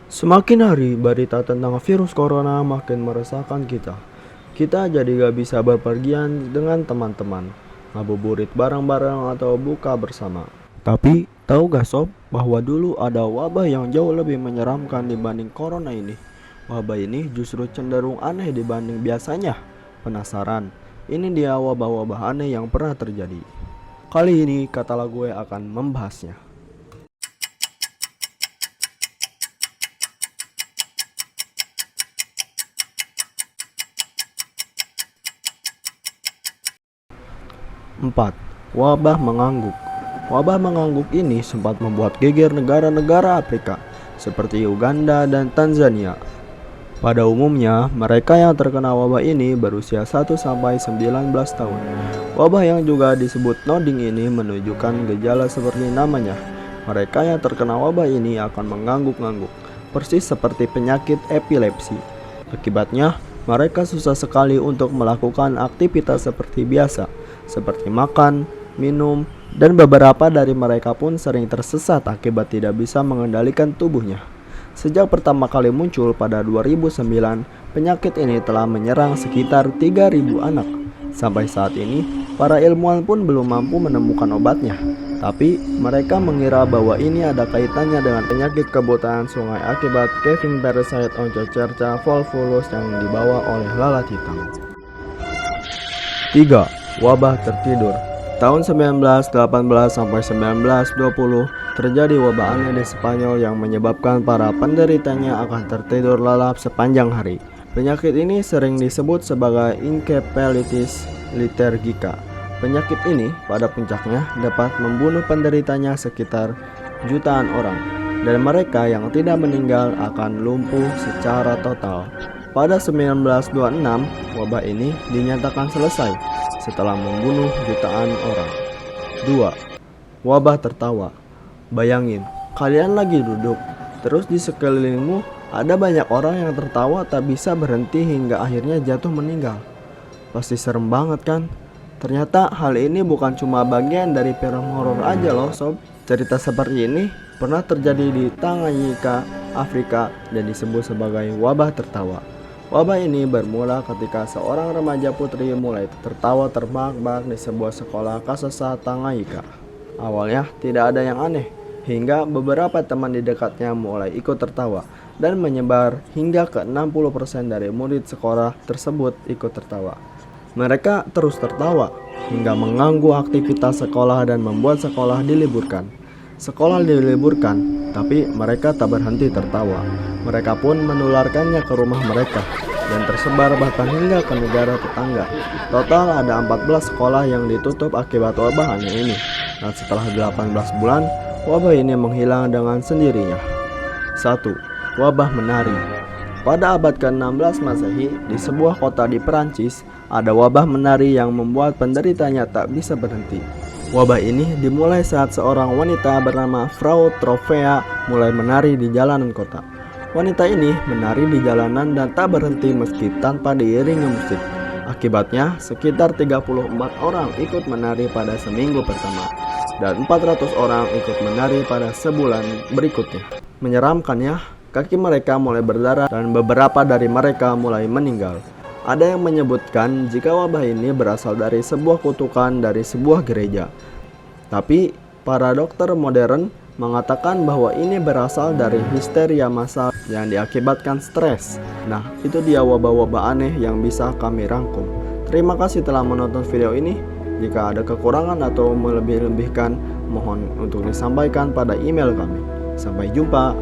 Semakin hari, berita tentang virus corona makin meresahkan kita. Kita jadi gak bisa berpergian dengan teman-teman, ngabuburit bareng-bareng atau buka bersama. Tapi, tahu gak sob, bahwa dulu ada wabah yang jauh lebih menyeramkan dibanding corona ini. Wabah ini justru cenderung aneh dibanding biasanya. Penasaran? Ini dia wabah-wabah aneh yang pernah terjadi. Kali ini, katalah gue akan membahasnya. 4. Wabah mengangguk. Wabah mengangguk ini sempat membuat geger negara-negara Afrika seperti Uganda dan Tanzania. Pada umumnya, mereka yang terkena wabah ini berusia 1-19 tahun. Wabah yang juga disebut nodding ini menunjukkan gejala seperti namanya. Mereka yang terkena wabah ini akan mengangguk-ngangguk, persis seperti penyakit epilepsi. Akibatnya, mereka susah sekali untuk melakukan aktivitas seperti biasa, seperti makan, minum, dan beberapa dari mereka pun sering tersesat akibat tidak bisa mengendalikan tubuhnya. Sejak pertama kali muncul pada 2009, penyakit ini telah menyerang sekitar 3.000 anak. Sampai saat ini, para ilmuwan pun belum mampu menemukan obatnya. Tapi, mereka mengira bahwa ini ada kaitannya dengan penyakit kebutaan sungai akibat caving parasite Onchocerca volvulus yang dibawa oleh lalat hitam. 3. Wabah tertidur. Tahun 1918 sampai 1920 terjadi wabah aneh di Spanyol yang menyebabkan para penderitanya akan tertidur lelap sepanjang hari. Penyakit ini sering disebut sebagai encephalitis liturgica. Penyakit ini pada puncaknya dapat membunuh penderitanya sekitar jutaan orang, dan mereka yang tidak meninggal akan lumpuh secara total. Pada 1926, wabah ini dinyatakan selesai setelah membunuh jutaan orang. 2. Wabah tertawa. Bayangin, kalian lagi duduk, terus di sekelilingmu ada banyak orang yang tertawa tak bisa berhenti hingga akhirnya jatuh meninggal. Pasti serem banget kan? Ternyata hal ini bukan cuma bagian dari film horor aja loh sob. Cerita seperti ini pernah terjadi di Tanganyika, Afrika, dan disebut sebagai wabah tertawa. Wabah ini bermula ketika seorang remaja putri mulai tertawa terbahak-bahak di sebuah sekolah Kasasa Tanganyika. Awalnya tidak ada yang aneh, hingga beberapa teman di dekatnya mulai ikut tertawa, dan menyebar hingga ke 60% dari murid sekolah tersebut ikut tertawa. Mereka terus tertawa, hingga mengganggu aktivitas sekolah dan membuat sekolah diliburkan. Sekolah diliburkan, tapi mereka tak berhenti tertawa. Mereka pun menularkannya ke rumah mereka dan tersebar bahkan hingga ke negara tetangga. Total ada 14 sekolah yang ditutup akibat wabah aneh ini. Dan setelah 18 bulan, wabah ini menghilang dengan sendirinya. 1. Wabah menari. Pada abad ke-16 Masehi, di sebuah kota di Perancis, ada wabah menari yang membuat penderitanya tak bisa berhenti. Wabah ini dimulai saat seorang wanita bernama Frau Trofea mulai menari di jalanan kota. Wanita ini menari di jalanan dan tak berhenti meski tanpa diiringi musik. Akibatnya, sekitar 34 orang ikut menari pada seminggu pertama, dan 400 orang ikut menari pada sebulan berikutnya. Menyeramkan ya, kaki mereka mulai berdarah dan beberapa dari mereka mulai meninggal. Ada yang menyebutkan jika wabah ini berasal dari sebuah kutukan dari sebuah gereja. Tapi, para dokter modern mengatakan bahwa ini berasal dari histeria massal yang diakibatkan stres. Nah, itu dia wabah-wabah aneh yang bisa kami rangkum. Terima kasih telah menonton video ini. Jika ada kekurangan atau melebih-lebihkan, mohon untuk disampaikan pada email kami. Sampai jumpa.